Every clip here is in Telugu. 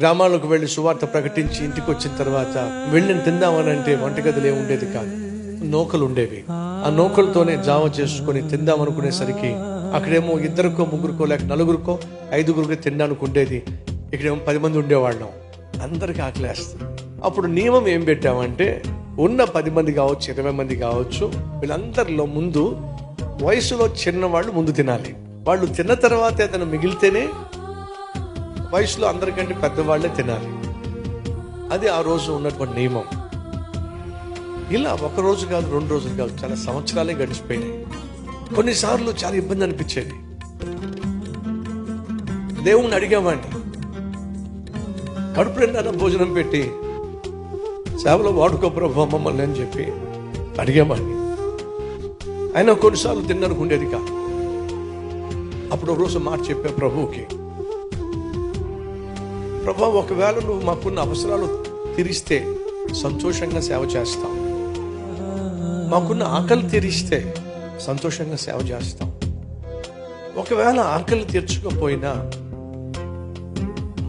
గ్రామాలకు వెళ్ళి సువార్త ప్రకటించి ఇంటికి వచ్చిన తర్వాత వెళ్ళి తిందామనంటే వంటగదిలో ఏమి ఉండేది కాదు, నూకలు ఉండేవి. ఆ నూకలతోనే జావ చేసుకుని తిందామనుకునేసరికి అక్కడేమో ఇద్దరికో ముగ్గురికో లేక నలుగురికో ఐదుగురికో తినడానికి ఉండేది. ఇక్కడేమో 10 మంది ఉండేవాళ్ళం, అందరికి ఆకలేస్తుంది. అప్పుడు నియమం ఏం పెట్టామంటే ఉన్న 10 మంది కావచ్చు 20 మంది కావచ్చు, వీళ్ళందరిలో ముందు వయసులో చిన్నవాళ్ళు ముందు తినాలి. వాళ్ళు తిన్న తర్వాత ఏదైనా మిగిలితేనే వయసులో అందరికంటే పెద్దవాళ్లే తినాలి. అది ఆ రోజు ఉన్నటువంటి నియమం. ఇలా ఒక రోజు కాదు, 2 రోజులు కాదు, చాలా సంవత్సరాలే గడిచిపోయినాయి. కొన్నిసార్లు చాలా ఇబ్బంది అనిపించేది. దేవుణ్ణి అడిగామండి, కడుపు నిండా భోజనం పెట్టి సేవలో వాడుకో ప్రభు మమ్మల్ని అని చెప్పి అడిగామండి. అయినా కొన్నిసార్లు తినడానికి ఉండేది కాదు. అప్పుడు ఒక రోజు మాట చెప్పే ప్రభువుకి, ప్రభా ఒకవేళ నువ్వు మాకున్న అవసరాలు తీరిస్తే సంతోషంగా సేవ చేస్తాం, మాకున్న ఆకలి తీరిస్తే సంతోషంగా సేవ చేస్తాం. ఒకవేళ ఆకలి తీర్చకపోయినా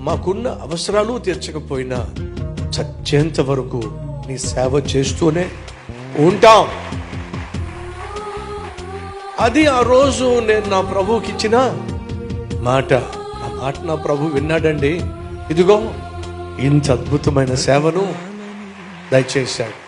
మాకున్న అవసరాలు తీర్చకపోయినా చచ్చేంత వరకు నీ సేవ చేస్తూనే ఉంటాం. అది ఆ రోజు నేను నా ప్రభువుకి ఇచ్చిన మాట. ఆ మాట నా ప్రభు విన్నాడండి. ఇదిగో ఇంత అద్భుతమైన సేవను దయచేశాడు.